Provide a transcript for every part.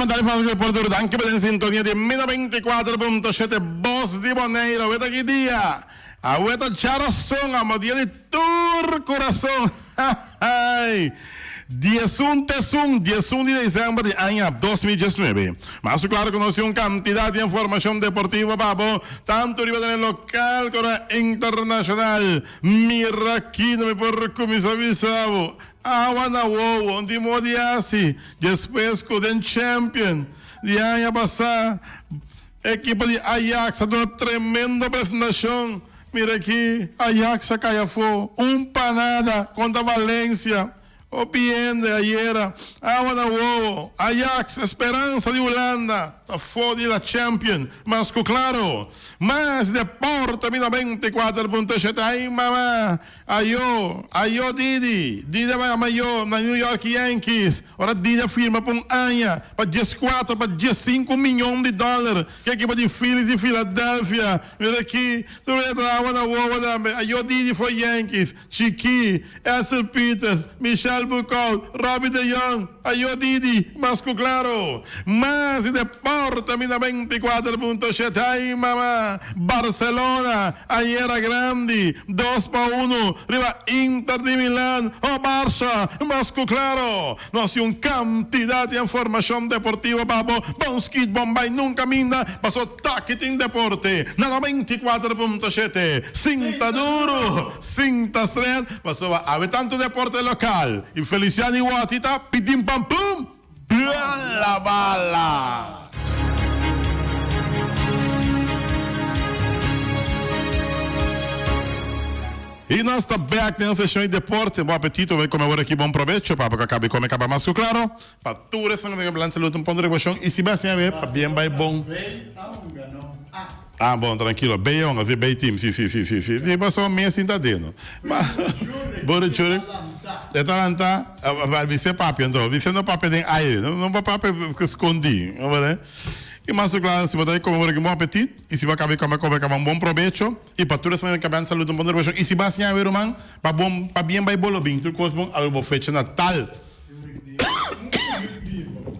mandare fare per Porto anche per in sintonia di meno 24.7 Boss di Boneiro, vedi che dia. Avete chiaro songa, ma dia di tur coração. Ai. 11 de dezembro de año 2019. Mas claro que nós temos quantidade de informação deportiva para tanto a nível local como internacional. Mira aqui no meu porco me avisava. Awana wow, onde modiasi. Depois com o champion de ano passado, equipa de Ajax deu uma tremenda apresentação. Mira aqui, Ajax caiu fora, para nada contra Valência. O Piende ayer, Awana Ajax, Esperança de Holanda, a fora da Champions, mas claro, mais deporte, 24.7, aí mamá, ayo Didi vai amanhã na New York Yankees, ora Didi firma para ano, para 14, para 15 milhões de dólares, que a equipe de Phillies de Filadélfia, mira aqui, tu vês, ayo Didi foi Yankees, Chiqui, Esel Peters, Michel Bucol, Robbie De Jong, ayo Didi, mas claro, mais deporte, 24.7, aí mamá, Barcelona, ayer era grande, 2-1, riba Inter de Milán, o Barça, mas claro, nós temos quantidade de informação deportiva para Bonskit Bombay, nunca minda, passou Taquitin Deporte, na 24.7, cinta duro, cinta estreita, passou a tanto deporte local, e Feliciano Iguatita, pitim pam pum, la bala. E nós estamos back nessa sessão de deporte. Bom apetite, vai comer agora aqui, bom proveito, para que acabe comer mais claro. Para tudo isso, não tem que balançar um ponto de equação. E se vai assim, para bem, vai bom. Ah, bom, tranquilo. Bem, assim, bem time, sim. E passou meia cinta dentro. Bora, chore. É Talanta, vai ser papo, então. Vai ser no papo de aire, não vai papo escondido, não é? E mais claro, se você comer um bom apetite, e se vai acabar com um bom proveito, e para tudo isso, acabar saúde um bom negócio, e se vai assim, ver man, para bem vai bolo bem, tudo coisa bom, algo feito Natal.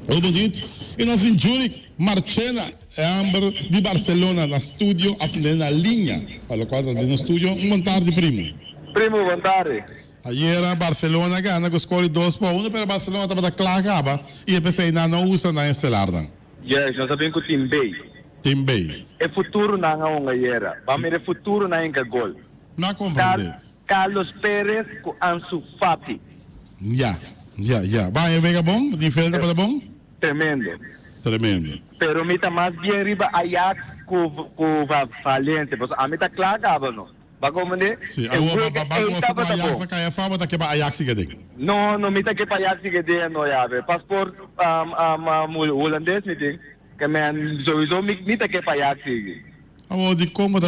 Bom dia. E nós em Zurich, Marcena Amber de Barcelona, na estúdio, na linha, para quase no estúdio, tarde primo. Primo, boa tarde. Ayer Barcelona ganha com escolha 2-1, mas Barcelona estava claro, e eu pensei, não usa na estelar. Yes, nós sabemos que o Team Bay. Team Bay. É futuro na Hungria. Vamos ver futuro na Inca Gol. Não compreende. Carlos Pérez com Ansu Fati. Já. Vai, é bom? Diferente para bom? Tremendo. Pero me está mais bem riba Ajax com Valência. A mim está claro, não? Vai compreender? Sim, Ajax cai a fama daqui para Ajax que Não, me está que para Ajax que não é. Passport holandês me tem. Que me sowieso me está que para Ajax. De como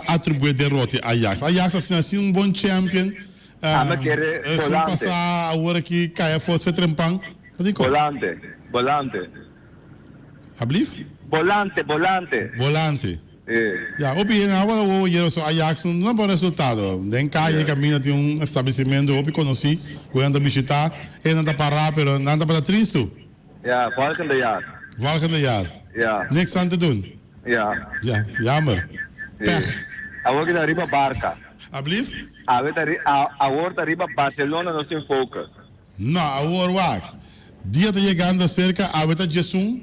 atribuir derrota a Ajax. Ajax assim bom champion. Mas quer volante. Passar agora que cai a força trempang. Volante. Ablif? Volante. Já, opinião agora o Ajax não é bom resultado. Nem cai caminho de estabelecimento, eu conheci, quando visitar, ele não está para pero não está para triste. Ja, volgende jaar. Ja. Niks aan te doen. Ja, jammer. Pech. Agora arriba Barca. Ablif? Agora arriba Barcelona não se foca. Não, agora dia está chegando cerca, agora Jesus,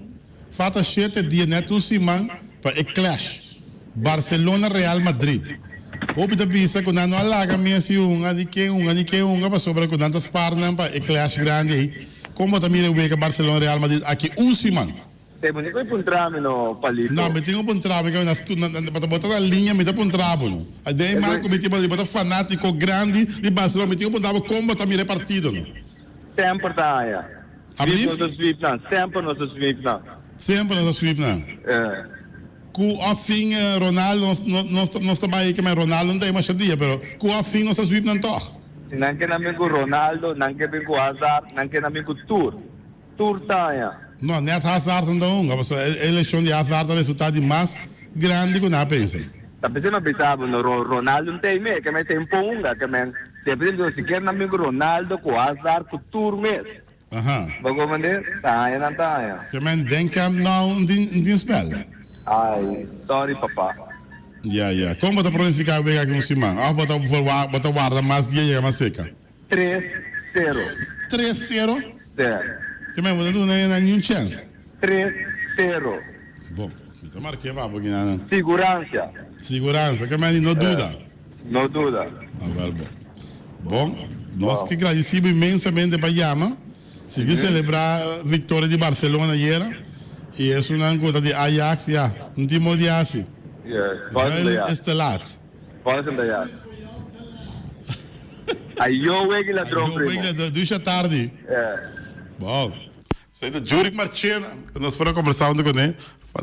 falta 7 dias neto simão para o clash. Barcelona Real Madrid. Opita bisa kung ano alaga minha si unga ni que unga pa sobra kung tantas parnan pa e clash grande aí. Como tamira ubica Barcelona Real Madrid aqui simang. Te bonito ko puntrame no palito. Não, me tenho puntrame que para botar na linha me dá puntrabo no. A daí mais como tipo de botar fanático grande de Barcelona me tenho puntrabo como tamira partido no. Sempre tá ya. Sempre nos sweep não. Com a fim Ronaldo não está bem que Ronaldo não tem mais dia, pero com a fim não se sweep não toca. Não que não com Ronaldo, não que com Hazard, não que não com Tour tá ya. Não, net Hazard não, mas a eleição de Hazard é o resultado mais grande que não pensa. Tá pensando pensava no Ronaldo não tem me, que me tem ponga, que me depende se quer não com Ronaldo, com Hazard, com Tour mesmo. Bago man din, tayo na tayo. Men denk Camp Nou din spel. Ay, sorry papa. Ja. Como tá pronunciar bem aqui no cima? Bota guarda mais dia mais seca. 3-0. 3-0. Sim. Men não tem nenhum chance. 3-0. Bom, então marquei para porque não. Segurança. Que men não dúvida. No duda. Agora bom, nós que agradecemos imensamente para Yama. Seguir celebrar a vitória de Barcelona ayer. E é uma coisa de Ajax, não tem modo de assim. Yeah, Este laat. Volgens de jas. Ayo wegi la drum primo. Duas da tarde. Bom. Sei da Juric Marchena, nós fomos conversando com ele,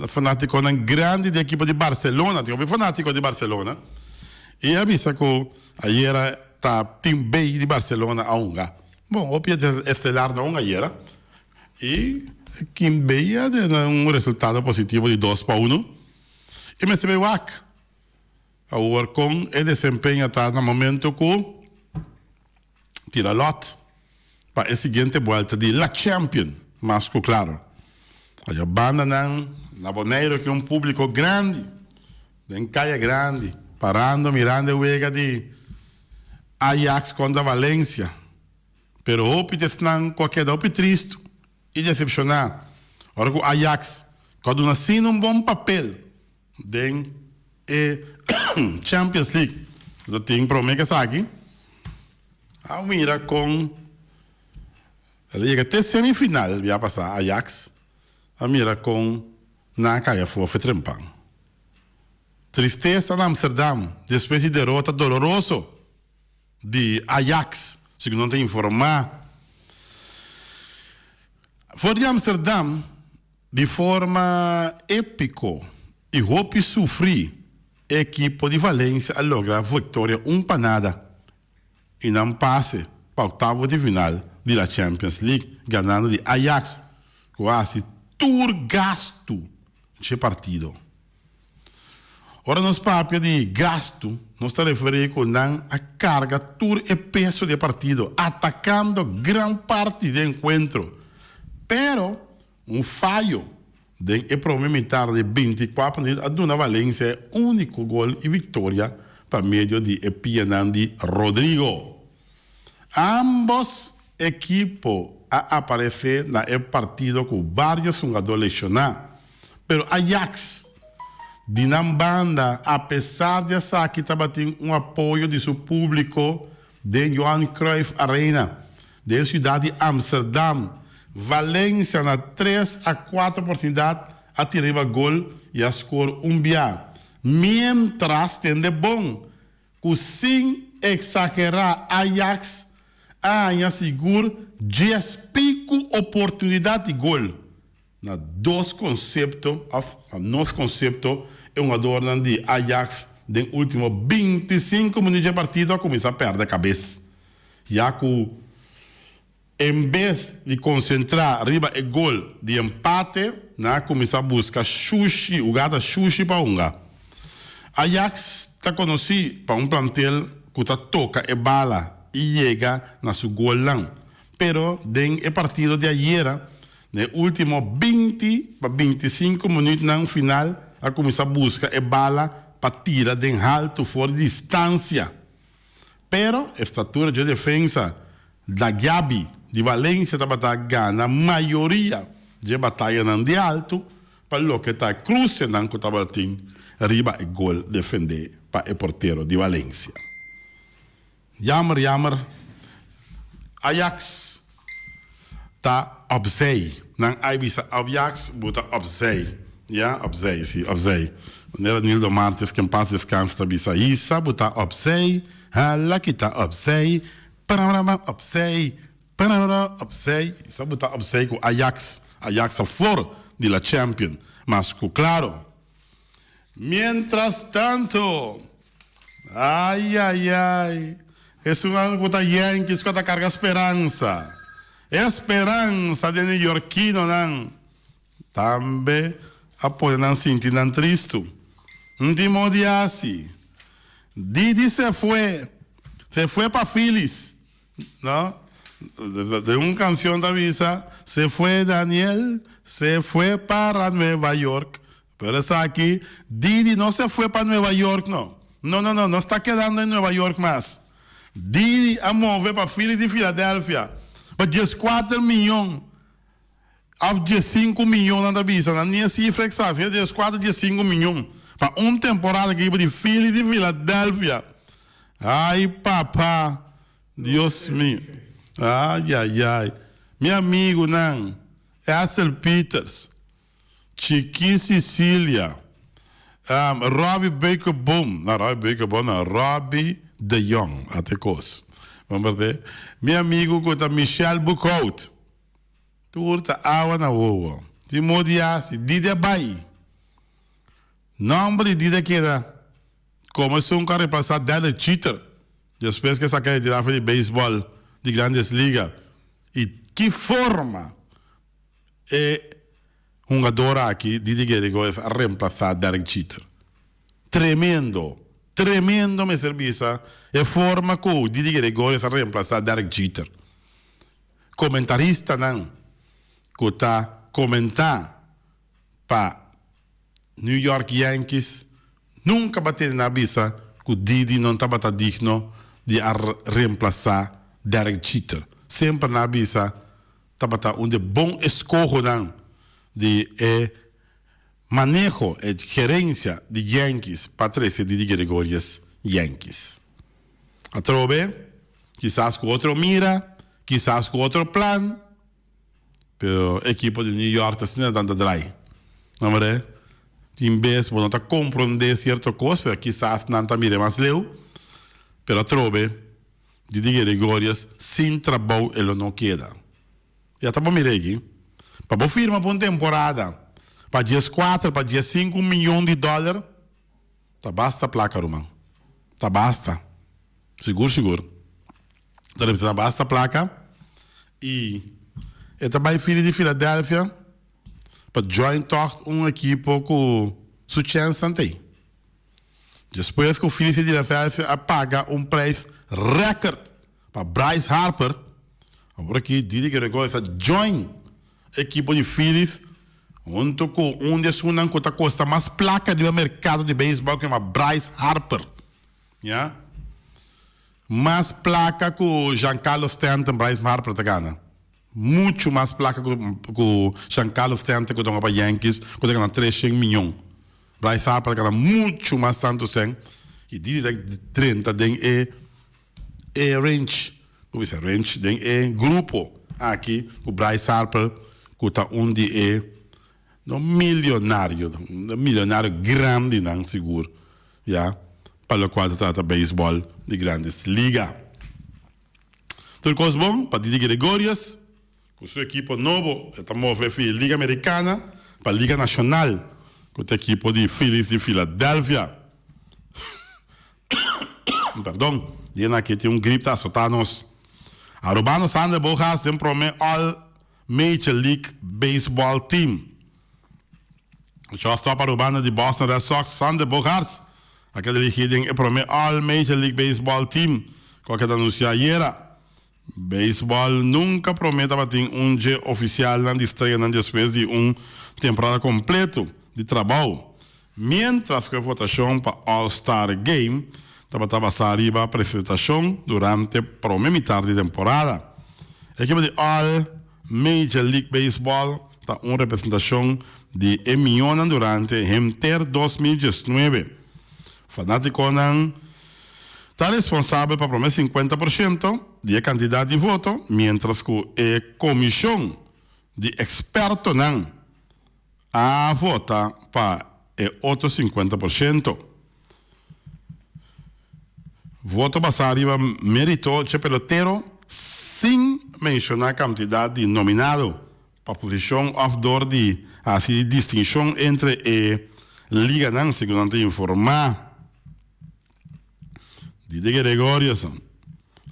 fanático de grande da equipe de Barcelona, tipo fanático de Barcelona. E avisa que ayer tá Team B de Barcelona a unga. Bom, o Piet estelar da unga ayer. E Team B deu resultado positivo de 2-1. E me se veio aqui. Agora com o desempenho está no momento que tira lot para a seguinte volta de La Champions. Mas claro, a banda na Boneiro que é um público grande, em caia grande, parando, mirando o ega de Ajax contra Valência. Pero o Pite estão qualquer outro triste e decepcionado. Ora que o Ajax, quando nasce um bom papel dentro Champions League, eu tenho promessa aqui, a mira com ele até semifinal vai passar Ajax, a mira com na caia foi trempão. Tristeza na Amsterdam, depois de derrota doloroso de Ajax, se não tem informar. Foi de Amsterdam de forma épica e Hope sofri a equipe de Valência a lograr vitória para nada e não passe para o oitavo de final da Champions League, ganhando de Ajax quase tur gasto de partido. Ora, nos papéis de gasto, nós estamos referindo com a carga, tur e peso de partido, atacando grande parte do encontro. Pero, falho de problema militar de 24 minutos, a Dona Valência é o único gol e vitória para meio de Epianandi Rodrigo. Ambos equipos a aparecer no partido com vários jogadores lesionados. Pero Ajax, de banda, apesar de essa que estava tendo apoio de seu público de Johan Cruyff Arena, da cidade de Amsterdam, Valência na 3-4% atirava gol e a score bia. Mientras tende bom, que sem exagerar Ajax, a segura 10 pico oportunidade de gol. Na dois conceitos, nosso conceito é uma adorna de Ajax nos últimos 25 minutos de partida começa a perder a cabeça. Já que em vez de concentrar arriba o gol de empate, começa a buscar sushi, o gato sushi para unga. Ajax está conhecido para plantel que toca e bala e chega na seu gol lá. Pero, no partido de ayer, nos últimos 20 para 25 minutos no final, a começar a buscar e bala para tirar de alto fora de distância. Pero, a estatura de defesa da Gabi de Valência estava ganhando a maioria de batalha de alto, para o que está cruzando que estava tendo arriba e gol defender para o porteiro de Valência. Jammer. Ajax está opzij. Não é Ajax, mas opzij. Ja, opzij, sim, opzij. Wanneer Nildo Martins que passa descanso está bisa isa, buta opzij. Hala kita opzij. Panorama opzij. Panorama opzij. Isa buta opzij com Ajax. Ajax está fora de la Champions. Mas, claro, mientras tanto, ai, isso é algo que Yankees que carga esperança. Esperança de New Yorkino, não. Também apoia não sentir não triste. Não tem modo de assim. Didi se foi para Phillies, não? de una canción de avisa, se fue Daniel, se fue para Nueva York. Pero está aquí, Didi no se fue para Nueva York, no. No está quedando en Nueva York más. Didi a mover para Philly de Filadélfia. Para 14 milhões. Of 5 milhões na visa. Na minha cifra exata, é 14, 5 milhões. Para uma temporada que de Philly de Filadélfia. Ai, papá. Deus mío. Ai. Meu amigo, não. Axel Peters. Chiqui Sicília. Robbie Baker Boom. Não, Robbie Baker Boom, não. Robbie de Jong. Até coisa. Vamos ver. Meu amigo, que é Michel Bucout. Turta água na rua. Timodiasi. Dide Bai. Nombre de que era. Começou a repassar Derek Jeter. Depois que essa quer tirar de beisebol de grandes ligas. E que forma é um jogador aqui de Guerrero a reemplazar Derek Jeter. Tremendo me serviço. É forma que o Didi Guerrero a reemplazar Derek Jeter. Comentarista não. Que está comentar para New York Yankees nunca bater na visa que o Didi não estava digno de reemplazar Derek Jeter. Sempre na visa estava bom escolho não de manejo e gerência de Yankees para trazer Didi Gregorius Yankees. Atrove, quizás com outro mira, quizás com outro plan, pero o equipo de New York está dando dry. Não é? Em vez de não compreender certa coisa, pero quizás não está mire mais leu, pero atrove, Didi Gregorius sem trabalho ele não queda. Já está para mire aqui. Para firma por uma temporada, para dias 4, para dias 5 milhões de dólares, tá basta a placa, Romão. Tá basta. Seguro. Tá basta a placa. E também filho de Filadélfia, para join toch equipo com sucesso tem. Depois que o filho de Filadélfia paga preço recorde para Bryce Harper, agora aqui Didi Gregorius join equipo de Phillies, junto com das que custa mais placa do mercado de beisebol que é Bryce Harper. Yeah? Mais placa que o Giancarlo Stanton, Bryce Harper está ganhando. Muito mais placa que o Giancarlo Stanton que está para Yankees, que está ganhando 300 milhões. Bryce Harper está ganhando muito mais tanto sem. E diz que 30 tem range. Como é range? Tem grupo aqui, o Bryce Harper, que está de milionário grande, não seguro, yeah? Para o qual trata beisebol de grandes ligas. Tudo coisa bom para Didi Gregorius, com seu equipo novo, estamos a ver Liga Americana para a Liga Nacional, com o equipo de Phillies de Filadélfia. Perdão, e aqui tem gripe para soltar-nos. A Urbano Sander Bojas tem promete All Major League Baseball Team. Já está para o banda de Boston Red Sox, Sander Bogarts. Aquele líquido é para All Major League Baseball Team. Qualquer anunciar era. Baseball nunca promete bater dia oficial na estreia depois de temporada completo de trabalho. Mientras que a votação para All-Star Game estava passando arriba a apresentação durante a metade de temporada. A equipe de All Major League Baseball está uma representação de Emiona durante o 2019. Fanático não está responsável para prometer 50% da quantidade de votos, mientras que a comissão de expertos não a vota para o outro 50%. Voto basado em mérito de pelotero sem mencionar a quantidade de nominado para a posição outdoor de distinção entre a Liga não, segundo informar. Didi Gregorius,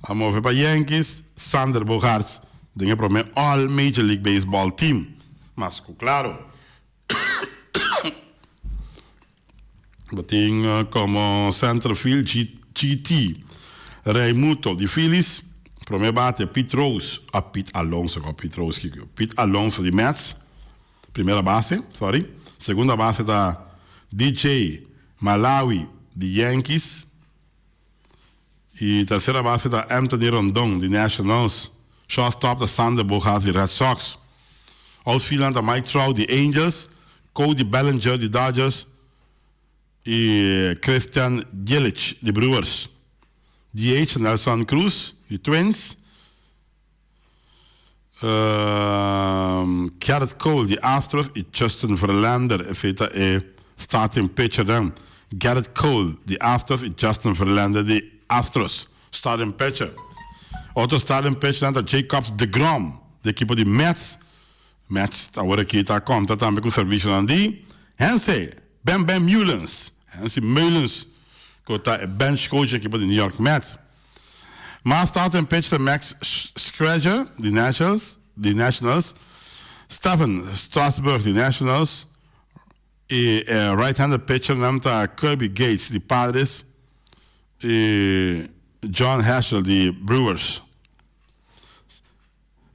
a mover para Yankees, Sander Bogarts, tem para mim All Major League Baseball Team. Mas, claro, tem como centerfield GT Raimundo de Phillies, Primeiro bate Pete Rose, Pete Alonso, Pete Rose, Pete Alonso de Mets, primeira base, sorry. Segunda base da DJ Malawi de Yankees. E terceira base da Anthony Rondon de Nationals. Shortstop da Sander Bogarts de Red Sox. Outfielder da Mike Trout de Angels. Cody Bellinger de Dodgers. E Christian Yelich de Brewers. DH Nelson Cruz de Twins. Garrett Cole de Astros e Justin Verlander starting pitcher dan. Garrett Cole de Astros e Justin Verlander de Astros starting pitcher. Outro starting pitcher dan Jacob deGrom de equipe de Mets. Mets agora aqui está conta também com o serviço ali. Hansi Ben Mullins. Hansi Mullins que está bench coach da equipe de New York Mets. Mas starting pitcher Max Scherzer de Nationals. Stephen Strasburg de Nationals. E right-handed pitcher namta Kirby Gates de Padres. E John Herschel de Brewers.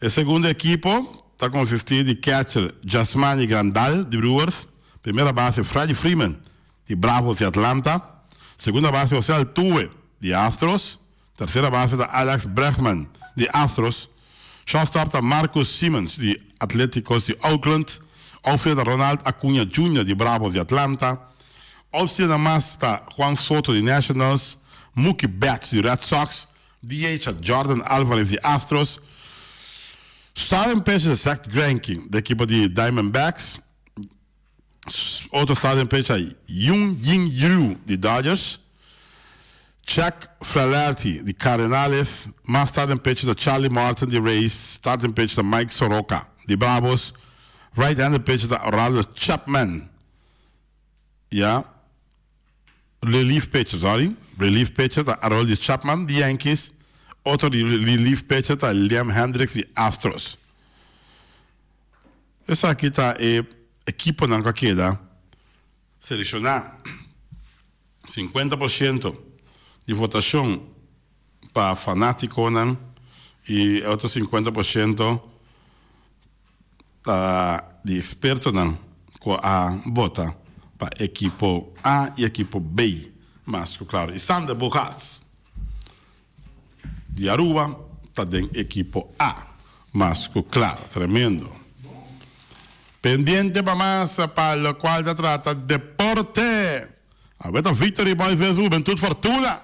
A segunda equipe está consistindo de catcher Jasmani Grandal de Brewers. Primeira base Freddie Freeman de Bravos de Atlanta. Segunda base José Altuve de Astros. Terceira base da Alex Bregman de Astros. Shortstop da Marcus Simmons de Atléticos de Oakland. Outfielder da Ronald Acuña Jr. de Bravos de Atlanta. Outfielder mais da Juan Soto de Nationals. Mookie Betts de Red Sox. DH Jordan Alvarez de Astros. Starting pitcher Zach Greinke da equipe de Diamondbacks. Outro starting pitcher Yoon Jin Ryu de Dodgers. Chuck Flaherty de Cardenales. Mais starting pitcher da Charlie Morton de Rays. Starting pitcher da Mike Soroka de Bravos. Right-handed pitcher da Orlando Chapman. Relief pitcher da Aroldis Chapman de Yankees. Outro relief pitcher da Liam Hendricks de Astros. Essa aqui está a equipe que queda selecionar 50% de votação para fanático e outro 50% de experto com a vota para equipe A e equipe B, mas claro, e Sander Bogarts de Aruba está dentro equipe A, mas claro, tremendo. Pendiente para mais para o qual se trata deporte. A ver, Victory Boys vs Juventude Fortuna.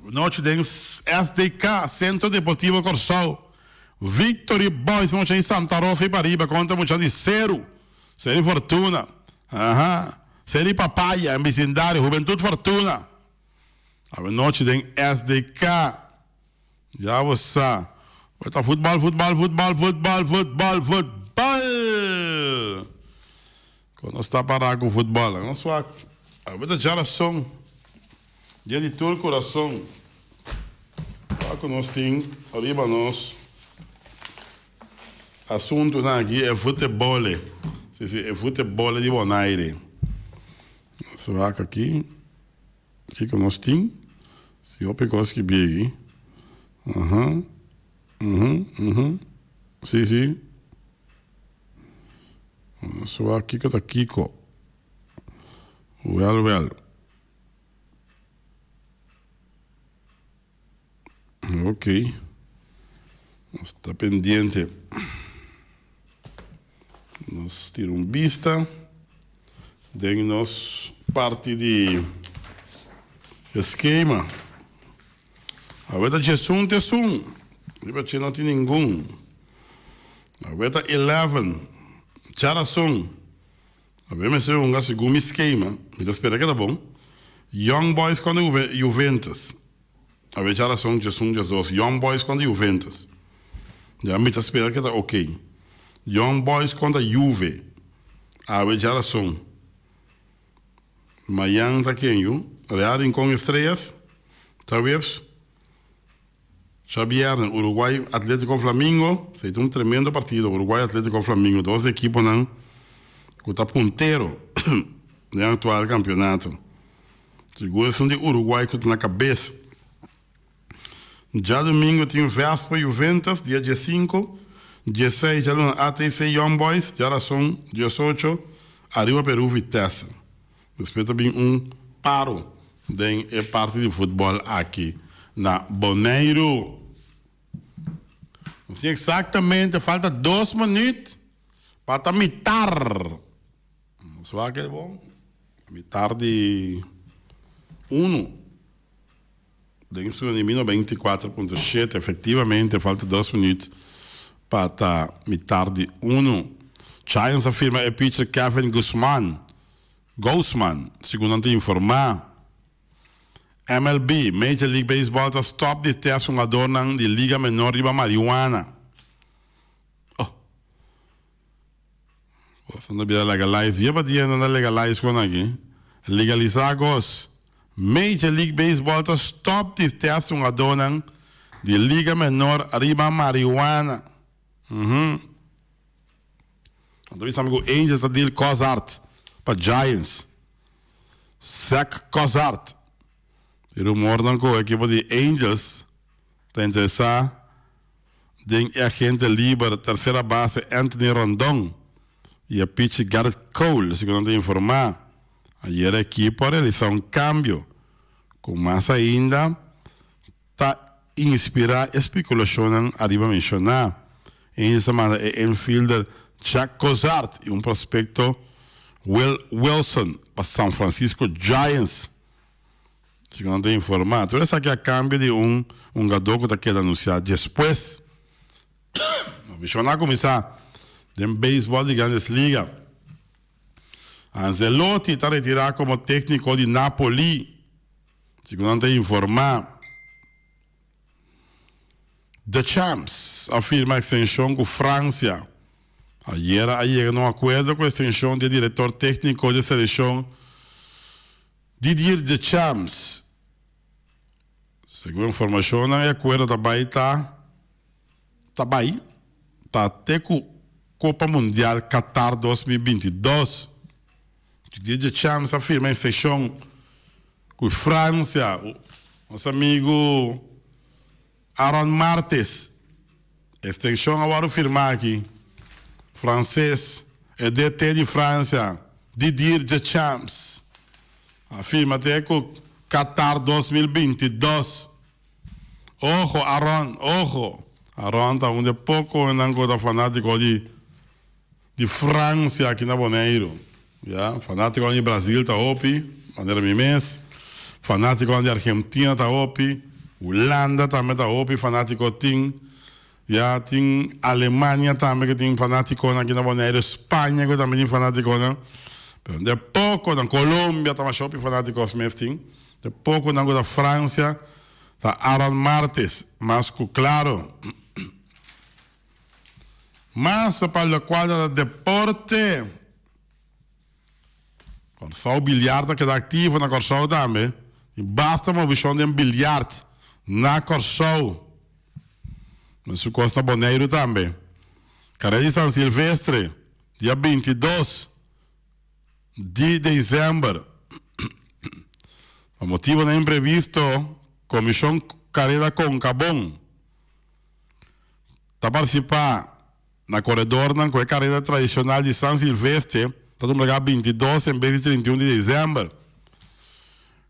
Noite tem SDK, Centro Deportivo Corsol. Victory Boys, vamos em Santa Rosa e Pariba, conta muito de zero. Série Fortuna. Série Papaya, em vecindário, Juventude Fortuna. A noite tem SDK. Já você. Vai estar futebol. Quando está parado com o futebol, não só. A ver, geração. Dia de todo coração. Para que nós temos, arriba nós. Assunto aqui é futebol. É futebol de Bonaire. Só aqui. Aqui que nós temos. Se eu pegar que bem aqui. Sim. Só aqui que está Kiko. Well. Ok. Está pendiente. Nós tiramos vista. Demos parte de esquema. A ver, Jesum. Depois não tem nenhum. A ver, 11. Charason. A ver, mas eu segundo esquema. Me espera que tá bom. Young Boys contra Juventus. A ver, Charason, Jesum, Jesus. Young Boys contra Juventus. Já me espera que tá ok. Young Boys contra Juve. A ver, Charason. Amanhã tá quem, viu? Real com estrelas. Talvez. Xavier, Uruguai, Atlético Flamengo. Seria um tremendo partido. Uruguai, Atlético Flamengo. Duas equipes que estão ponteiro no atual campeonato. Seguro são de Uruguai que estão na cabeça Já domingo tem o Vespa Juventus, dia 15. 16 já no ATC Young Boys, já são 18. Arriba Peru Vitesse. Depois também paro de parte de futebol aqui na Bonaire. Assim, exatamente, falta 2 minutos para mitar. Só que é bom. Mitar de 1. Dentro de 24.7, efetivamente, falta 2 minutos para mitar de 1. Giants afirma é pitcher Kevin Guzman, segundo te informar. MLB, Major League Baseball, está stop de teste um adorno de Liga Menor de Marihuana. Você não vai legalizar, e para dia não legalize com aqui. Legalizar agora. Major League Baseball está stop de teste um adorno de Liga Menor de Marihuana. Então, isso amigo Angels a deal Cozart para Giants. Zach Cozart. E rumor dan com a equipe de Angels está interessado em agente livre terceira base Anthony Rondon e a pitch Garrett Cole, segundo te informar. Ayer a equipe realizou cambio, com mais ainda está inspirar especulação arriba a mencionar. Angels manda infielder Jack Cozart e prospecto Will Wilson para San Francisco Giants. Segundo te informar, tudo isso aqui a cambio de jogador que está querendo anunciar depois. Vamos começar de beisebol de grandes ligas. Ancelotti está retirado como técnico de Napoli. Segundo te informar, The Champs afirma extensão com França. Ayer llegado a um acordo com a extensão de diretor técnico de seleção Didier Deschamps. Segundo a informação, o acordo também está até com a Copa Mundial Qatar 2022. Didier Deschamps afirma a extensão com França. Nosso amigo Aaron Martes. Extensão agora firmar aqui. Francês é DT de França, Didier Deschamps. Afirma até com Qatar 2022. Ojo, Aaron, ojo. Aaron está um pouco em fanático de França aqui na Bonaire. Yeah? Fanático de Brasil está opi, maneira mês. Fanático de Argentina está opi. Holanda também está opi, fanático tem. Já tem Alemanha também que tem fanático aqui na Bonaire, Espanha que também tem fanático, né? De pouco na Colômbia também shopping fanáticos mesmo tem. De pouco na França tá Aaron Martes, mas claro. Mas para o quadro de deporte, Corsão bilhar que está ativo na Corsão também. E basta uma visão de bilhar na Corsão. Mas o Costa Bonaire também. Carré de São Silvestre, dia 22 de dezembro. O motivo do imprevisto, Comissão Carrera Concabon está participando na corredor com a carreira tradicional de São Silvestre, está no lugar 22 em vez de 31 de dezembro.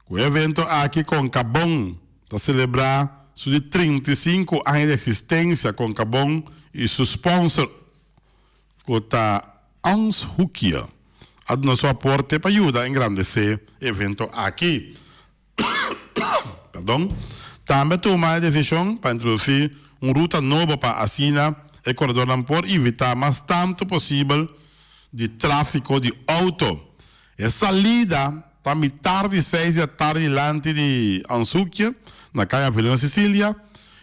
O evento aqui com Concabon está celebrar de 35 anos de existência com Concabon e seu sponsor, que está Ans Hukia, a nosso aporte para ajudar a engrandecer o evento aqui. Perdão. Também tomou a decisão para introduzir uma ruta nova para a China e corredor por evitar mais tanto possível de tráfego de auto. A salida está metade de 6 da tarde diante de Ansuquia, na calle Avelino Sicília,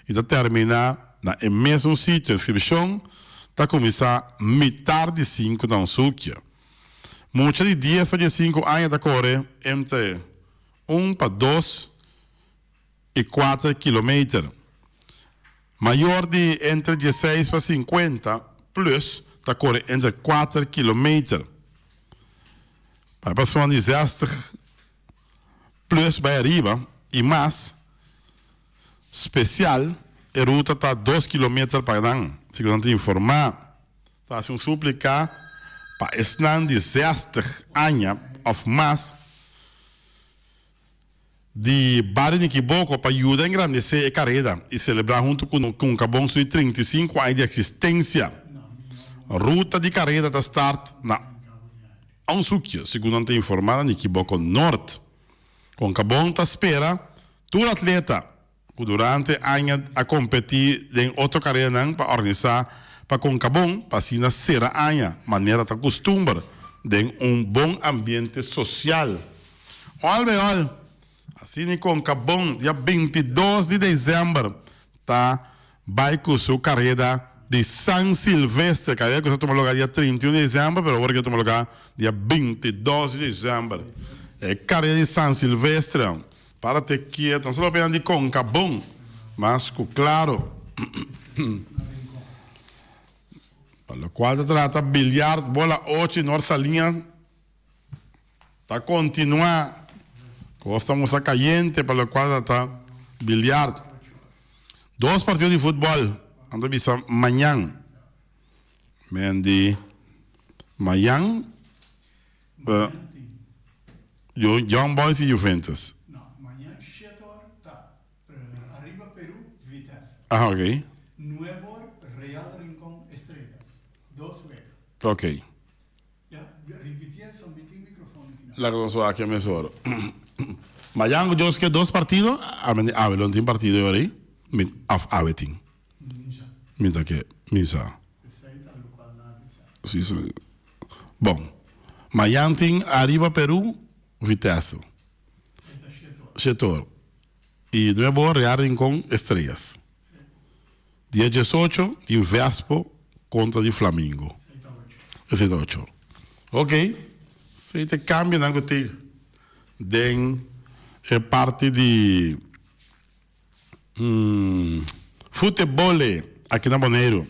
e está terminar no mesmo sítio. A inscrição está começar metade de 5 da Ansuquia. Muitos de dias para 5 anos da correr entre 1 para 2 e 4 quilômetros. Maior de entre 16 para 50, plus, está correr entre 4 quilômetros. Para a pessoa de 10 plus vai arriba, e mais, especial, a ruta está 2 km para dan. Segundo informar, está a suplicar para estar de 60 anos ou mais de Barrio de Equivoco para ajudar a engrandecer a carreira e celebrar junto com o Cabon de 35 anos de existência. A ruta de carreira da start na Ansuquia, segundo a informada de Equivoco Norte. Com Cabon está espera todo atleta que durante anos a competir em outra carreira para organizar para com Cabon para assim ser a anha, maneira de costumar de bom ambiente social. Olha, assim com Cabon, dia 22 de dezembro, tá? Vai com sua carreira de San Silvestre, carreira que você toma lugar dia 31 de dezembro, mas agora que toma lugar dia 22 de dezembro. É carreira de San Silvestre, para ter quieto, não só apenas de com Cabon, mas claro. Para o qual trata bilhar, bola 8, nossa linha, tá continuar. Estamos a caliente, para o qual está bilhar. 2 partidos de futebol. Ando bisa amanhã. Amanhã. Young Boys e Juventus. Não, amanhã, 7 horas, tá. Arriba Peru, Vitesse. Ah, ok. 9 horas, Real Rincón, Estrellas. 2 veces. Ok. Ya, repetir somente el micrófono final. La cosa aquí a mesora. Amanhã, eu que 2 partidos. Amanhã tem partido aí. Mit afarbeiting. Mit que misa. Sim, sim. Bom. Amanhã tem Arriba Peru, Vitesse. Setor. E nuevo Real Rincón, Estrellas. Dia 18, em Vespo contra o Flamengo. 7-8. Ok. Se te cambia, não te den parte de futebol aqui na Boneiro.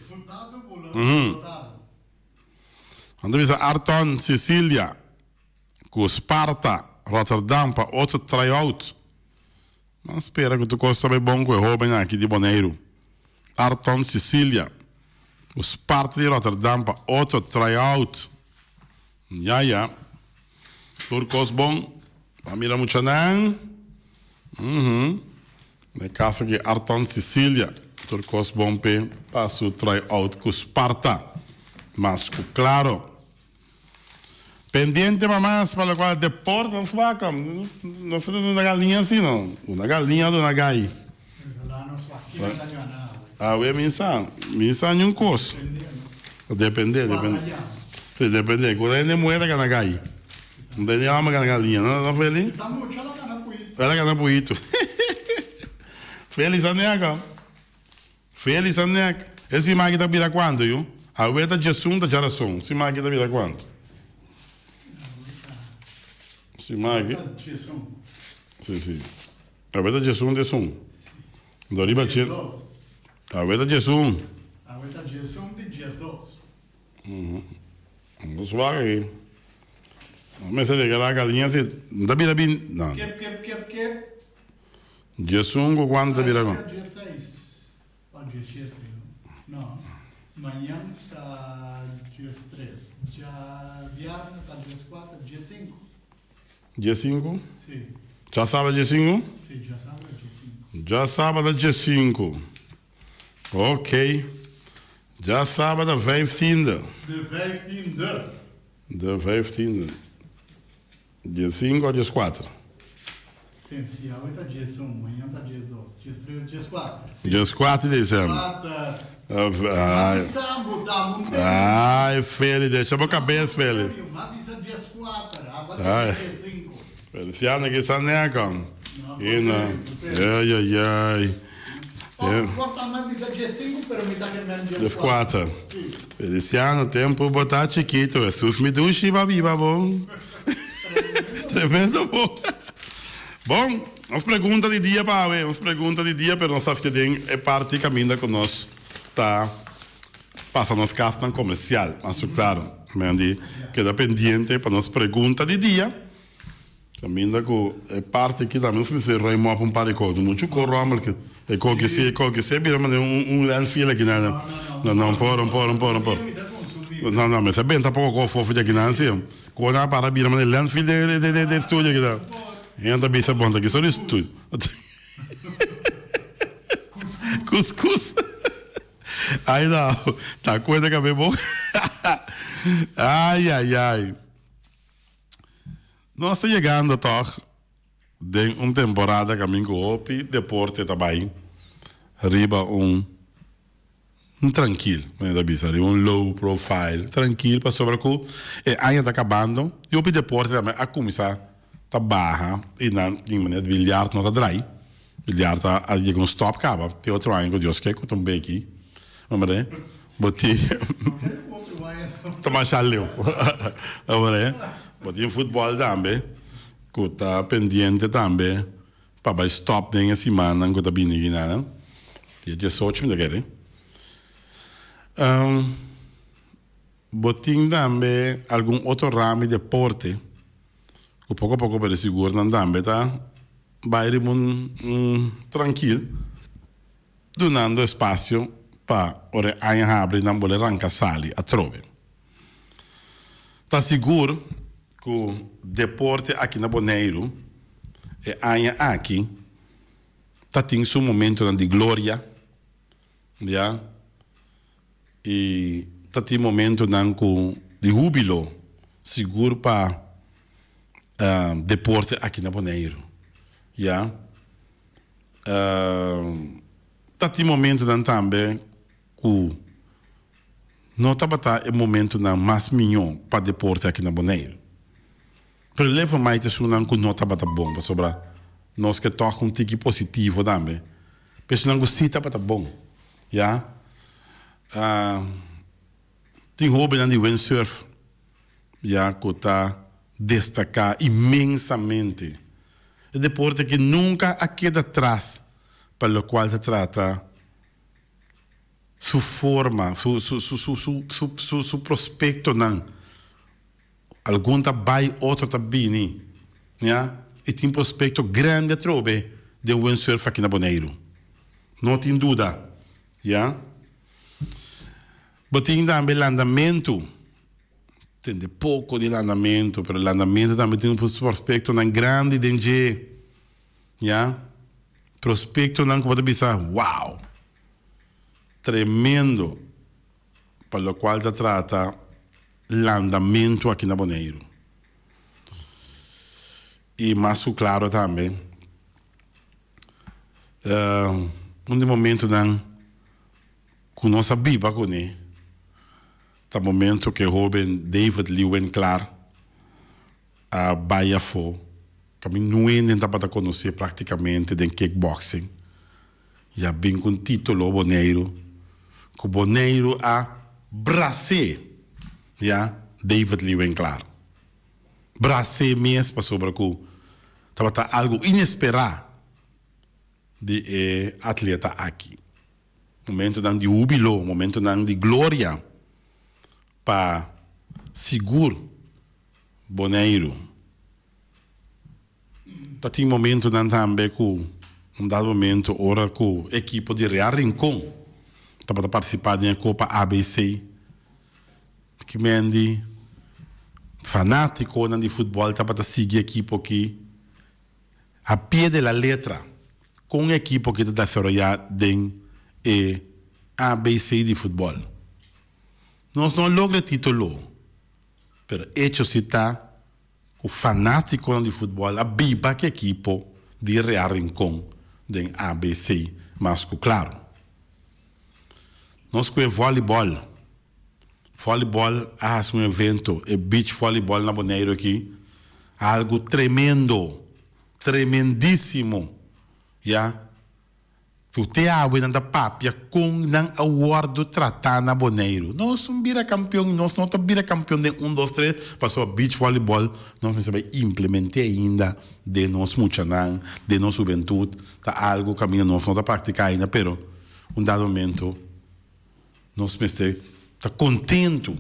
Quando visa Arton, Sicília, com Sparta, Rotterdam para outro tryout. Mas espera que tu gosta bem bom com o jovem aqui de Boneiro. Arton, Sicília, o Sparta de Rotterdam para outro tryout. Já. Turcos bom, para mirar muito não. No caso que Arton, Sicília, Turcos bom para o tryout com Sparta. Mas claro. Pendiente mamás para o qual deporte não se vai como não se uma galinha assim não uma galinha ou uma gai eu minsa nenhum coisa depende quando é moeda que na gai não tem nenhuma galinha não feliz ela que na puito feliz aneca esse máquina vira quanto eu a ueta de assunto já razão esse máquina vira quanto Simagi? Sì. Avete Gesù un desum. Doriba c'è. Avete Gesù. Avete Gesù di Gesù. Non so che. A me se le la galinha se da bira bin. No. Che. Gesù con quanto bira con? Dia 6. Oggi è 7. No. Amanhã está dia 3. Já viernes está dia 4, dia 5. Dia 5? Sì. Già sabato dia 5? Sì, già sabato dia 5. Già sabato dia 5. Ok. Già sabato 15. De 15e. De 15. Dia 5 ou dia 4? Pensi, hoje está dia 1, amanhã está dia 2, dia 3, dia 4. Dia 4 de dezembro. Ai, Feli, deixa a cabeça, Feli. Avisa dia 4, agora dia 5. Feliciano que está necam. Ai. Porta mais avisa dia 5, pero me dá que me dia 4. Feliciano, tempo botar chiquito. Jesus me duche, babiba, bom. Tremendo bom. Bom, umas perguntas de dia para ver, umas perguntas de dia, pero nós sabemos que tem parte que caminha conosco, tá? Passa nos castan comercial, mas claro, me andi queda pendiente para nós perguntas de dia. Caminda com é parte aqui também, se você remoa para um par de coisas, muito corrompe que é que se vira mas um fila aqui não, não, mas é bem tá pouco fofo aqui não assim, quando a para vira mas land fila de estúdio aqui não, e anda bem sabão aqui só de estúdio, cuscuz, aí não, tá coisa que é bem bom, ai. Nós estamos chegando de uma temporada que eu hopi deporte também arriba tranquilo, low profile, tranquilo para sobre o e aí está acabando e o deporte também a começar tá barra e na maneira de bilhar não tá dry bilhar tá a um stop acaba tem outro ano que Deus quer que eu também aqui vamos ver boti tomar chaleu vamos ver boti futebol também que tá pendente também para stop nem a semana que tá bem aqui nada e já só me daquele botin também algum outro ramo de deporte que pouco a pouco para seguro não também tá vai tranquilo donando espaço para ora a abre não vole arrancar sali a trove tá seguro que o deporte aqui na Bonaire e aqui tá tem seu momento de glória já e tá tem momento de júbilo seguro para deporte aqui na Bonaire já tá tem momento também que não tá é momento mais mignon para deporte aqui na Bonaire. Pero leva mais de sunan que não tá bom para sobrar nós que toca tique positivo também. Pessoal que cita tá bom, já tem hobby de windsurf, já que tá destacar imensamente. É deporte que nunca queda atrás, para o qual se trata sua forma, su prospecto não. Algum tá vai, outro tá bem, já? E tem prospecto grande trobe de windsurf aqui na Bonaire. Não tem dúvida, já? Mas tem também landamento. Tem de pouco de landamento, mas o landamento também tem um prospecto grande de já? Prospecto não pode pensar, uau! Tremendo, para o qual se trata landamento aqui na Bonaire. E mais claro também, momento que nós sabemos com ele, tá momento que o jovem David Leeuwenclair a Baia Fo, que a mim não ainda para conhecer praticamente de kickboxing, já bem com título Bonaire, que o Bonaire a bracé, já David Leeuwenclair. Bracé mesmo para sobre que estava algo inesperado de atleta aqui. Momento de júbilo, momento de glória para seguro Bonaire. Tem momento também que dado momento ora que o equipe de Real Rincón estava participar da Copa ABC que mendi fanático de futebol estava seguir a equipe aqui a pé de la letra com a equipe que está desarrollada em ABC de futebol. Nós não logramos título, mas hecho se está o fanático de futebol a biba que a equipe de Real Rincón em ABC, mas claro. Nós com voleibol há um evento, beach voleibol na Bonaire aqui, algo tremendo, tremendíssimo, já. Tu te abre na papia com um award tratado na Bonaire. Nós não vira campeão, nós não vira campeão de 1, 2, 3, passou a beach voleibol, nós precisamos implementar ainda de nós muchanan, de nossa juventude, tá algo que nós não praticar ainda, pero dado momento nós precisamos tá contento,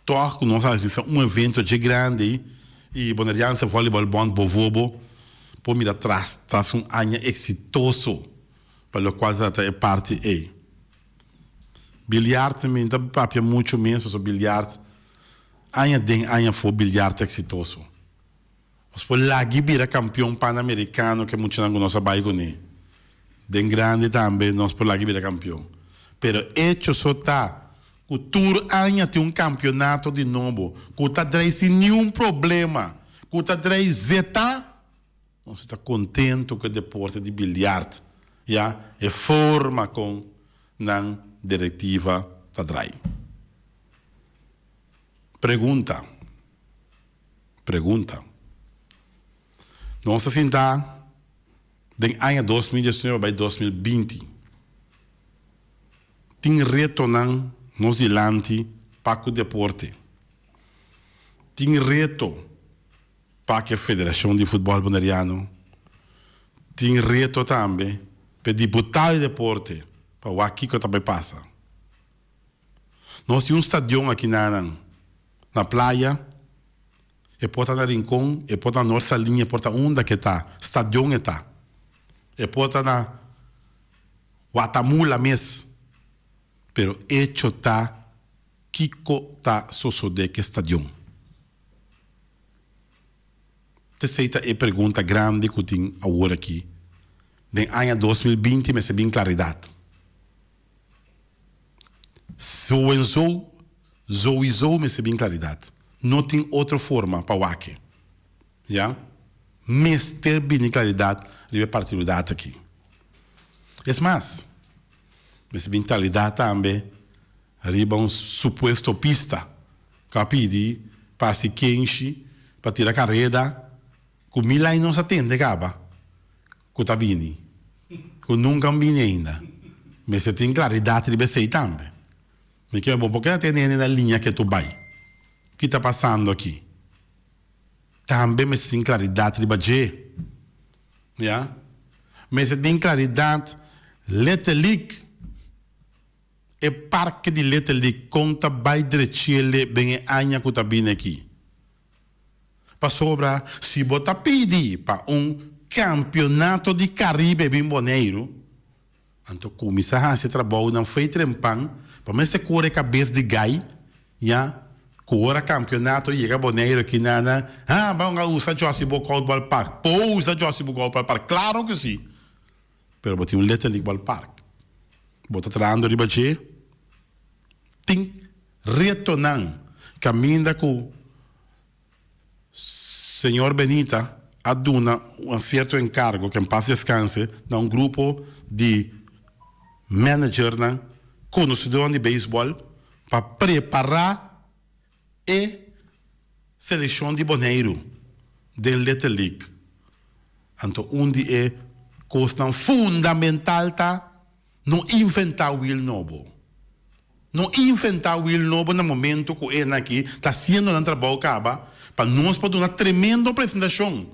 toca nós um evento de grande e Bonerianse Volleyball Bond Bovobo, por mira traz ano exitoso, para o qual é parte aí. Bilhar também, dá para muito mesmo sobre bilhar. Ano foi bilhar exitoso. Mas por lá, vira campeão pan-americano, que muito não nossa bairro, né? Den grande também, nós por lá vira campeão. Pero hecho só tá, o tour ano tem um campeonato de novo, que tá sem nenhum problema, que tá zeta, nós está contente com o deporte de bilhar, já? É forma com na diretiva da DRAI. Pergunta. Nós estamos em ano 2019 para 2020. Tem reto não nos dilante para o deporte. Tem reto para a Federação de Futebol Boneriano. Tem reto também para deputado de deporte, para o aqui que também passa. Nós temos estádio aqui na praia, e pode na Rincón, e pode na nossa linha, e pode onde que está, estádio está. E pode na Guatemala mesmo. Pero hecho está, Kiko está sucede que estádio. Essa é a pergunta grande que eu tenho agora aqui. No ano 2020, mas é bem claridade. Sowieso, mas é bem claridade. Não tem outra forma para o aqui. Já? Mas ter bem claridade, deve partir do data aqui. É mais, mas bem claridade também, arriba suposto pista, capidi, para se quente, para tirar carreira, que milai não se atende, caba, que tá bem, que nunca bem ainda. Mas se tem claridade, deve ser também. Porque é bom, porque atende na linha que tu vai. O que está passando aqui? Também me tem claridade de bater. Yeah? Mas se tem claridade, Letelic, e parque de Letelic, conta vai direito bem a anha que está bem aqui. Para sobra, se botar pedir para campeonato de Caribe bem boneiro, então começar a se trabalhar, não foi trempão, para mim se corre cabeça de gai, já, corre campeonato, chega boneiro aqui vamos usar Jossi Bocol Ball Park, usa Jossi Bocol Ball Park, claro que sim, pero botei Letelic Ball Park, bota trando de bater, tem retornando, caminha com senhor Benita, aduna um certo encargo, que em paz descanse, de grupo de manager, conhecedor de beisebol, para preparar a seleção de boneiro da Little League. Então, onde é coisa fundamental, não inventar o will novo. Não inventar o will novo no momento que ele aqui está sendo um trabalho para nós poder uma tremenda apresentação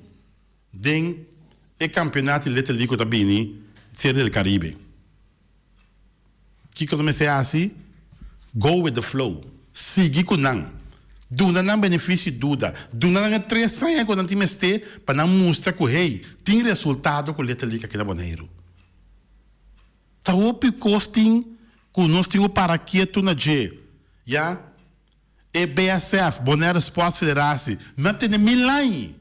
do campeonato de Little League da Bini, Série do Caribe. Que comecei assim, go with the flow, seguir com não, duna não benefício dúvida, duna não 3 anos quando não time este para não mostrar que hey, tem resultado com Little League aqui na Boneiro. Tá o costing que nós temos para quieto na G, já? E BSF, Bonaire Sports Federação, mas tem milhões.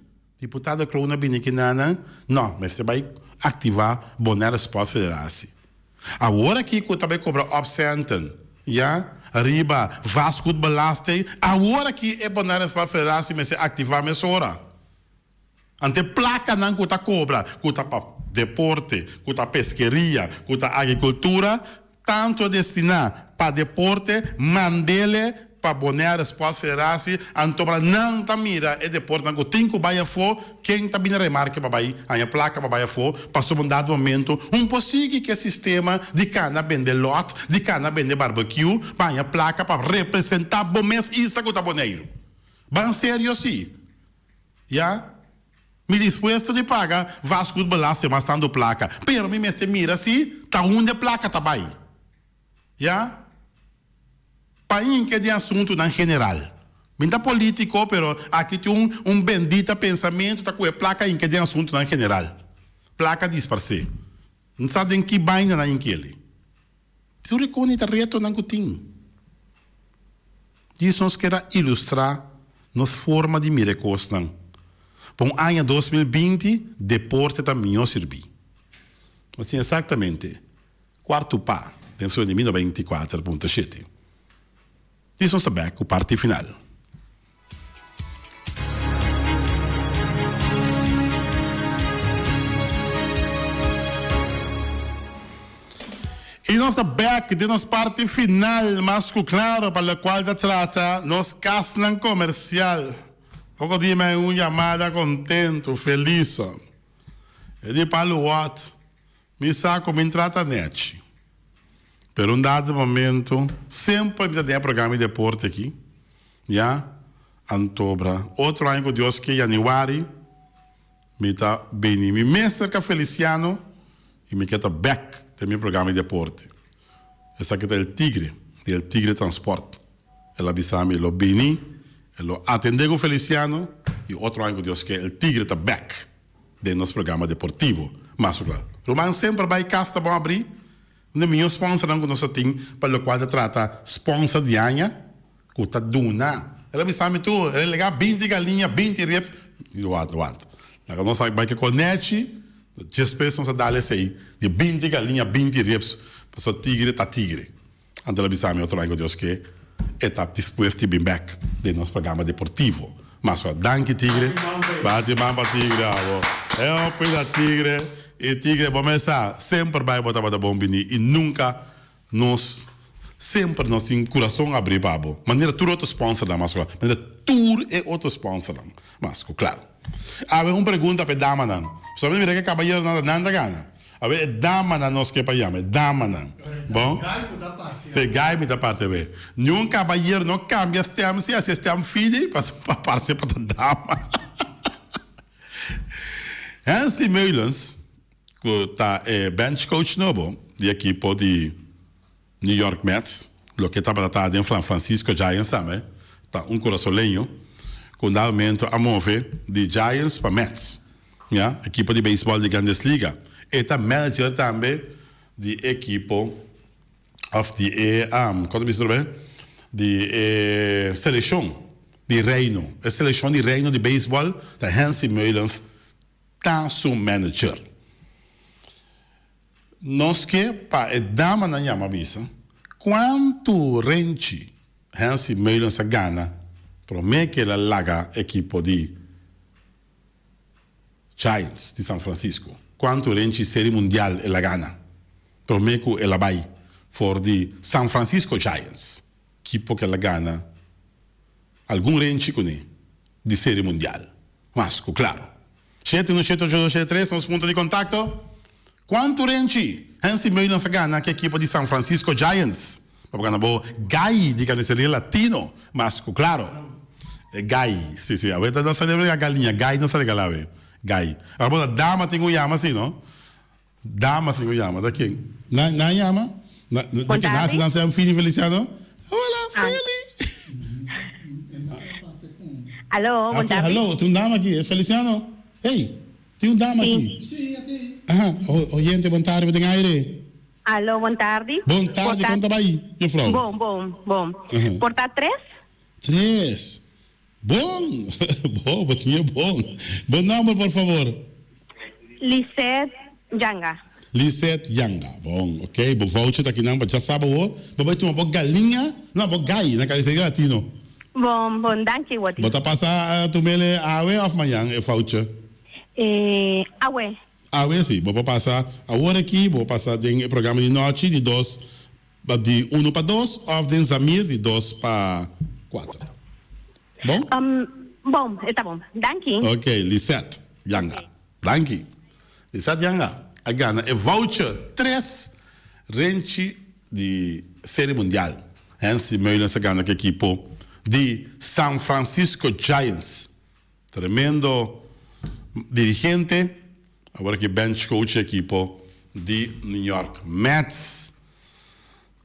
Deputado Crona Biniquinana, não, mas você vai ativar Bonaire Sports Federação. Agora que eu também cobro Obsenten, já? Arriba, Vasco de Belaste, agora que é Bonaire Sports Federação, mas você ativar a hora. Ante placa não que está cobra, que está para deporte, que está pesqueria, que está agricultura, tanto destinar para deporte, mandele para Bonaire Sports Federação, antobra não tá mira é deporte, não tem que vai for, quem tá bem remarca para vai, a placa para vai for, passou um dado momento, possível que o sistema de cana vende lot, de cana vende barbecue, vai a placa para representar bom mês isso que tá boneiro. Bem sério sim. Já? Me disposto de pagar Vasco de Belaste, mas estando placa. Pero me mira assim, tá onde a placa tá vai. Já? Para que de assunto em geral. Minta político, pero aqui tem bendito pensamento tá com a placa em que tem assunto na general. Placa disparse. Não sabe em que baina na inquele. Se o recone tá reto na gutim. Isso nos quer ilustrar nos forma de miracos não. Para o ano 2020, deporte também não serviu. Assim, exatamente, quarto pá, dentro de 1924.7. Isso está bem, a parte final. E nós back de nossa parte final, mas claro, para a qual se trata, nos caslan comercial. Pouco dia me uma chamada contento, feliz. E de para o what, me saco me trata net. Per um dado momento, sempre me tem programa de deporte aqui, já, outubro. Outro ano que Deus que januário, me tá bem, me mestre que Feliciano e me queda back. Tem meu programa de deporte. Essa aqui é o Tigre Transporte. Ela bisame lo bini, ela atende com Feliciano e outro ano que Deus quer, o Tigre está back de nosso programa deportivo. Mas claro, Roman sempre vai casta bom abrir. No meu sponsor não nosso tem para o qual trata sponsor de anha, que tá duna. Ela bisame tu, ela liga 20 galinha, 20 reps, e what. Lá nós vai que conecte. 10 pessoas a dar aí de 20 galinhas, 20 reps, para o tigre tá tigre. Antes de avisar outro ano Deus que está disposto a vir back de nosso programa deportivo. Mas danke tigre, bate mamba tigre, é o pela tigre, e tigre começa sempre vai botar bom bini e nunca sempre nós tem coração a abrir babo. Maneira tudo outro sponsor da mas maneira tudo é outro sponsor da mas claro. Há uma pergunta para dama não. Só me que caballeiro nada gana. A ver, dama na nós que paiame, dama não. Bom? Se gai me da parte B. Nenhum caballeiro não cambia as termos se as termos filho para participar da dama. Hansi Meulens, que tá bench coach novo de equipe de New York Mets, lo que estava tratado em San Francisco Giants, sabe? Tá coraçolenho, com aumento a mover de Giants para Mets. Ja, equipe de beisebol de Grandes Liga. E tá manager também de equipe of the quando me bem? De seleção de reino. A seleção de reino de beisebol da Hansi Meulens tá su manager. Nós que para dama na chama bisa. Quanto rente Hansi Meulens gana para me que ela laga equipe de Giants de San Francisco. Quanto rente série mundial ela gana? Para me que ela vai for de San Francisco Giants. Equipe que ela gana algum rente com de série mundial. Mas, claro. 717-823 são os pontos de contato. Quanto rente Hansi Meulens gana que a equipe de San Francisco Giants? Para ganhar bom, Gai de carniceria latino. Mas, claro. Gai. Sim. A verdade não sabe a galinha. Gai não sabe a Gai. Agora, dama tem chama assim, não? Dama tem chama. Daqui. Na chama? Daqui nasce, nasce um filho Feliciano? Olá, Feli. Alô, boa tarde. Alô, tem dama aqui. Feliciano? Ei, tem dama aqui. Sim, aqui. Oyente, boa tarde. Tem aire? Alô, boa tarde. Boa tarde, conta aí, meu frau. Bom. Porta 3? 3. Bom. Bom, botinha bom. Bom nome, por favor. Lisette Janga. Lisette Janga. Bom, ok. Vou voucher aqui não, já sabe o. Vou ter uma boa galinha, não, boa gai na carniceria latino. Bom, danke, Wati. Bota passar tu mele awe of manhã, é voucher. Awe. Awe sim, vou passar a hora aqui, vou passar em programa de noite de 1 para 2, ou de Zamir de 2 para 4. Bom? Bom, tá bom. Danke. Ok, Lisette Janga. Danke. Lisette Janga. A Gana é voucher 3 rente de série mundial. Hansi Meulens a Gana que equipe de San Francisco Giants. Tremendo dirigente. Agora que bench coach equipe de New York Mets.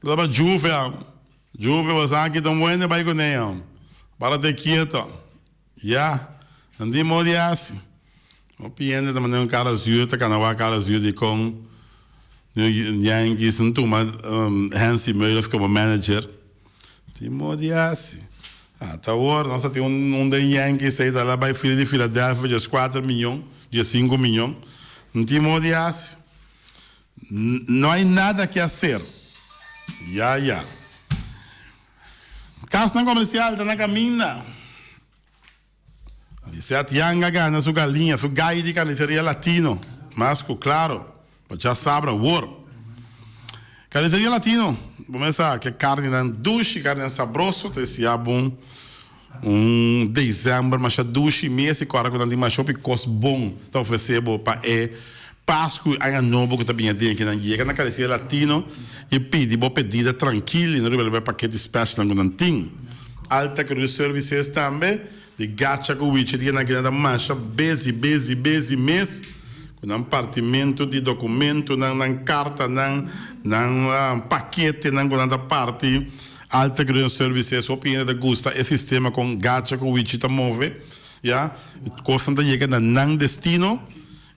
Lava Juve was aqui tão bueno vai com ele. Párate quieto. Ya. Andi modiasi. O piende de maneira cara zuurte, canawa cara zuurte com Yankees, não toma Hansi Meulers como manager. Die modiasi. Tá agora, nós temos de Yankees aí lá vai filho de Filadélfia, de 4 milhões, de 5 milhões. Não tem modiasi. Não há nada que fazer. Ya. Casa comercial está na caminha. Se a tianga gana sua galinha, sua gaide carniceria latino. Mas, claro, já sabe, war. Carniceria latino. Começa que carne não duche, carne sabroso, te se bom. Dezembro, mas a duche, mês e cara quando mais shopping cost bom. Então oferecebo para Páscoa, aí novo que também tem que não chega na carniceria latino e pedi boa pedida tranquila, não vai paquete special não tem. Alta que os serviços também. De gacha com o wichi, de na grande mancha, bezi mês, com um partimento de documento, não carta, não paquete, não com parte, alta grande serviço, opinião de gusta, esse sistema com gacha com o wichi tá move, já, constante chega na não destino,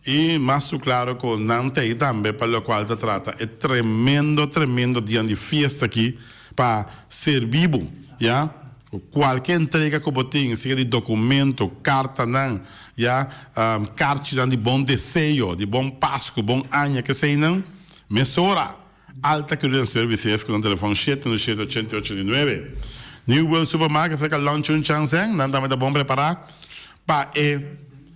e mais claro com não tem também para o qual se trata, é tremendo dia de festa aqui, para ser vivo, já, qualquer entrega que você tem, seja de documento, carta, não, carta de bom desejo, de bom Páscoa, bom ano, que sei não, mesura, alta que o serviço com o telefone 787-8889. New World Supermarket, você quer launch chance, não dá mais bom preparar, para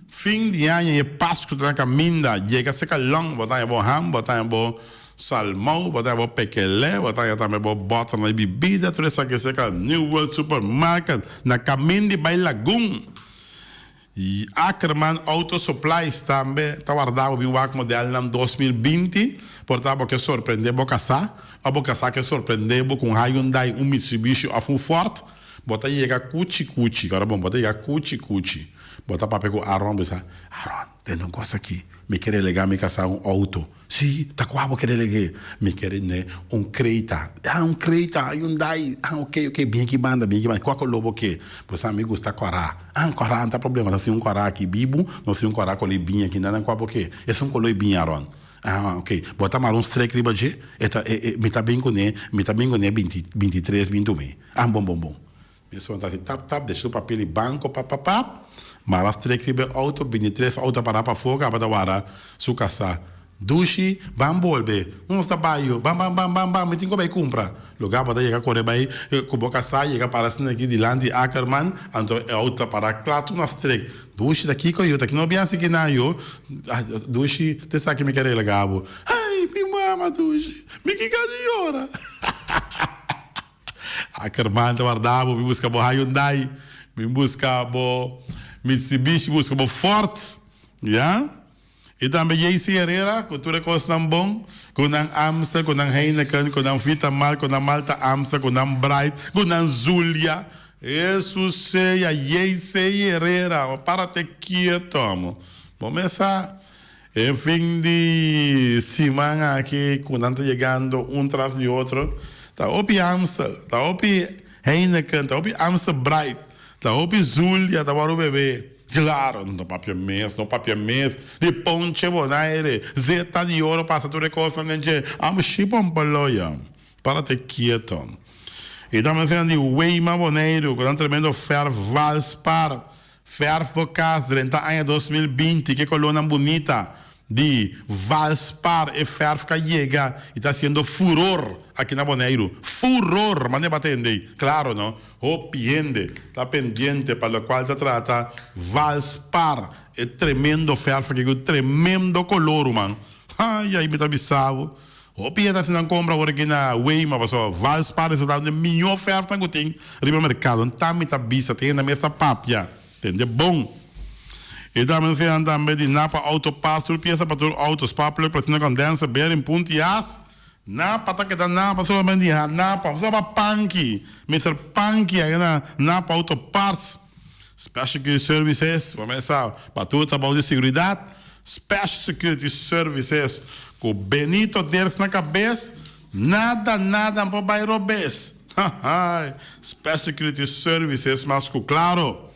fim de ano e Páscoa na caminha, chega se calão, botar bom ham, botar bom salmão, botar bom pequelé, botar também bom bota na bebida, tudo isso que seca New World Supermarket na caminho de Bailagum. E Ackerman Auto Supplies também está guardado bem o modelo em 2020, portanto que surpreendeu a boca que surpreendeu com Hyundai, Mitsubishi ou Ford, botar chega cuchi, agora bom, botar chega cuchi. Botar papel com Aaron, Aaron, tem um negócio aqui. Me quer ligar, me caçar auto. Sim, tá quase querer ligar. Me quer Creta. Um Creta, Hyundai. Ok, bem que manda. Qual que é o lobo que? Pois amigo está Corá. Corá não tem problema. Nós temos Corá aqui, Bibo. Nós temos Corá com lebinha aqui. Não é qual que? Esse é um coloi bem, Aaron. Ok. Botar marrom streck riba de. Me tá bem com ele. 23, 21. Bom. Isso tá assim, tap, deixa o papel em banco, pap. Mas as três cribas auto, 23 auto para fogo, para dar su casa. Dushi, bambolbe, trabalho, bam, me tem que ir comprar. Lugar para chegar correr bem, com boca sai, chega para cima aqui de Landi Ackerman, então auto para claro nas três. Dushi daqui com eu, daqui não bem assim que não eu. Dushi, te sabe que me quer legar, ai, minha mama Dushi, me que de hora. Ackerman guardava, me busca bo Hyundai, me busca bo Mitsubishi, busca bo Ford, já? E também esse Herrera, cultura costa bom, com a Amsa, com a Heineken, com a Vitamal, com a Malta Amsa, com a Bright, com a Zulia. Isso seja esse Herrera, para te quieto, amo. Vamos começar. Em fim de semana aqui, quando está chegando um tras de outro, tá opi Amstel, tá opi Heineken, tá opi Amstel Bright, tá opi Zulia, tá para o bebê. Claro, não papel mês, de ponche bonaire, zeta de ouro, passa tudo coisa, gente, chipam paloia, para te quieto. E também sendo de Weima Boneiro, com um tremendo Fer Valspar, Fer Focas, 30 anos 2020, que coluna bonita. De Valspar e Fer que chega e está sendo furor aqui na Boneiro. Furor, mas não batendo. Claro, não? O piende, está pendiente para o qual se trata. Valspar é tremendo Fer, que é tremendo color, mano. Ai, me está bisavo. O piende se não compra agora aqui na Weima, pessoal. Valspar é o melhor Fer que tem no mercado. Não me está bisa, tem na mesa papia. Entende? Bom. E também se anda de Napa Autopass, tudo peça para tudo autos, papel, platina condensa, beira em puntias. Napa, tá que dá Napa, solamente de Napa, você vai Panky, Mr. Panky, aí na Napa Autopass. Special Security Services, vamos começar, para tudo, trabalho de segurança. Special Security Services, com Benito Ders na cabeça, nada, não pode bairro bes. Special Security Services, mas claro.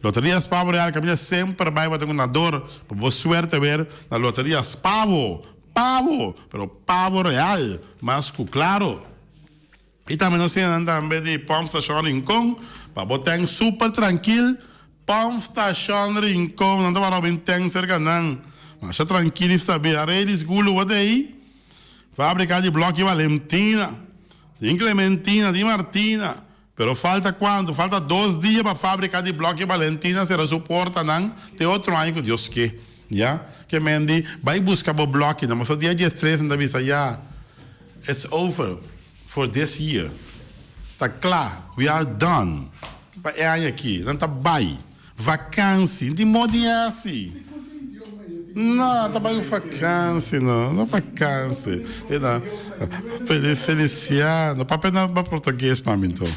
Loterias Pavo Real, que sempre vai ter um nadador, para boa suerte ver na Loterias Pavo, pero Pavo Real, mas claro. E também nós temos também de Pump Station Rincón, para botar super tranquilo, Pump Station Rincón, não dá para bem cerca não. Mas já tranquilo, está bem, a Reis Gulo, what aí? Fábrica de Bloque Valentina, de Clementina, de Martina. Pero falta quanto? Falta 2 dias para a fábrica de Bloque Valentina será suporta não? Tem outro ano que Deus quer. Ja? Que mendi, vai buscar o bloco, mas o dia 13 da visa, it's over for this year. Tá claro, we are done. É aí aqui, não tá bem. Vacância, de modo assim. Não, tá bem vacância, não vacância. Feliciano, papel não é português para mim, então.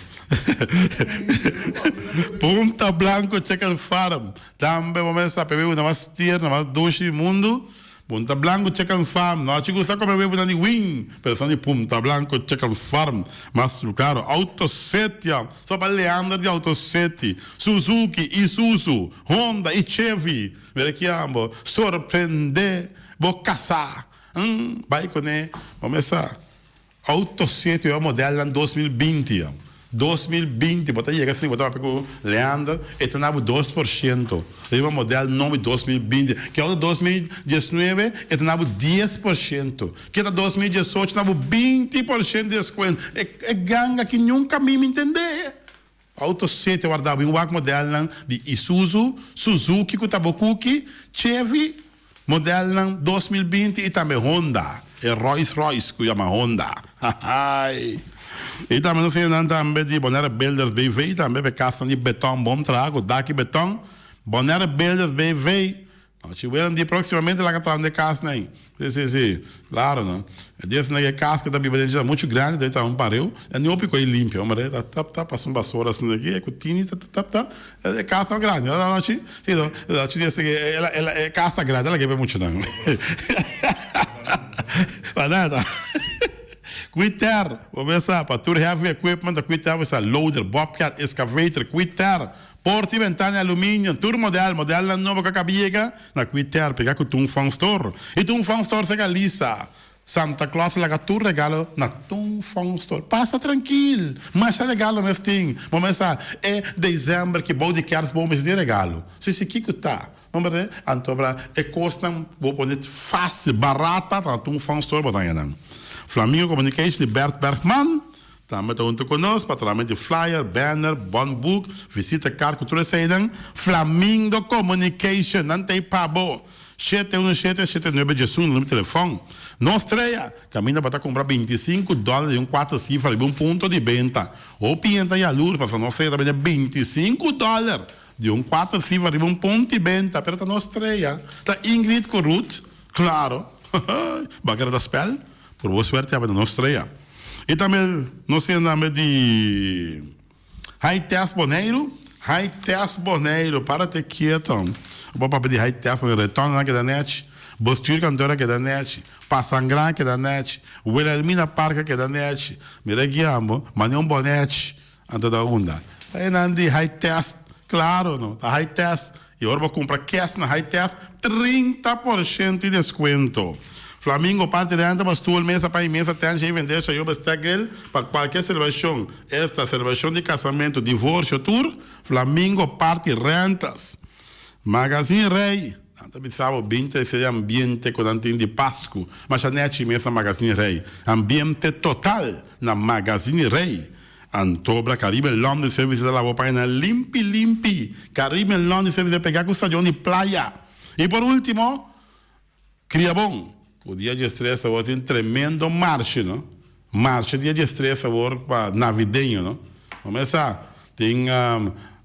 Punta Blanco Chicken Farm. Também vamos a beber uma stier, uma doce mundo. Punta Blanco Chicken Farm. Não, chicos, sabe como beber uma de wing? Pessoal de Punta Blanco Chicken Farm. Mas, claro, Autosetia. Só para Leandro de Autoseti. Suzuki, Isuzu, Honda e Chevy. Ver aqui, amor. Surpreender. Vou caçar. Vai com ele. Vamos a Autosetia é o modelo em 2020. 2020, bota chega assim, bota para o Leandro, e tem 2%. É um modelo nome 2020, que é o 2019, e tem 10%. Que é 2018, tem 20% de desconto. É ganga que nunca me entender. Auto 7 guardava um modelo de Isuzu, Suzuki, Kutabokuki, Chevy, modelo 2020 e também Honda. É Rolls-Royce, que chama Honda. E também nós temos também de Bonera Builders BV, também de casa de beton, bom trago, daqui beton, Bonera Builders BV. Nós tivemos de proximamente lá que de casa, né? Sim, claro, não. Desse né casa que está bebendo muito grande, daí tá pareu, é nem pico aí limpo, mas tá passando vassoura assim daqui, é cutini, tá, é casa grande, ela te disse que ela é casa grande, ela quer ver muito não. Mas nada. Quitter, vamos ver para tour heavy equipment, Quitter, você loader, bobcat, excavator, Quitter, porta e ventana alumínio, tour modelo novo que acabia na Quitter, pegar com Tung Fang Store. E Tung Fang Store se lisa. Santa Claus lá tu regalo na Tung Fang Store. Passa tranquilo, mas é regalo mesmo tem. Vamos ver é dezembro que bom de queres bom de regalo. Se que tá. Vamos ver, então custa, vou poner fácil, barata, na Tung Fang Store, botar Flamingo Communication de Bert Bergman. Também está junto conosco, patrulhamento de flyer, banner, bond book, visita carta, cultura saída. Flamingo Communication, não tem pabo. 717-79 número de telefone. Nós estreia, caminha para comprar $25 e 4 cifras de ponto de venda. Ou pinta e a luz, para nós estreia também $25 de 4 cifras de ponto de venda. Pero está nós estreia. Está Ingrid Corrut, claro. Bagueira da Spell. Por boa suerte, a nossa estreia. E também, nós temos de High Test Boneiro, para ter quieto. Vou para pedir High Test Boneiro, retorno na que da net, Bostir Cantora que da net, Passangran que da net, Wilhelmina Parca que da net, Mireguiamo, Manion Bonete, antes da onda. Aí, Nandi, High Test, claro, não? Tá High Test, e agora vou comprar cash na High Test, 30% de desconto. Flamingo parte de antes, mas tu mesa para mesa tem que vender se eu bestegel para qualquer celebração, esta celebração de casamento, divórcio, tour, Flamingo parte rentas. Magazine Rei, também sabe, 20 seria ambiente com antes de Páscoa, mas a net mesa Magazine Rei, ambiente total na Magazine Rei. Antobra, Caribe Londres, serviço da lavopaina limpi, Caribe Londres, serviço de pegar com o estadião de praia. E por último, Criabon. O dia de estresse agora tem tremendo marcha, não? Marcha, dia de estresse agora para navideño, não? Vamos lá, tem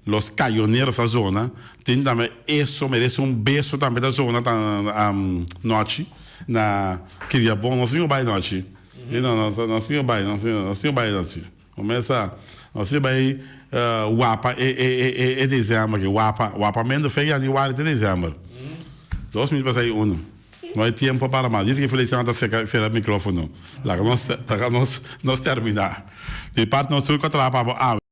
os caioneiros da zona, tem também, isso merece beijo também da zona da noite, na Criabon, nós não vai noite. Nós não vai noite. Vamos lá, nós vai Wapa, é dezembro, Wapa mesmo fez aniversário de dezembro. 2021. não hay tiempo para más. Dice que felicitar será el micrófono. La que nos terminar. De parte nos surco atrapamos.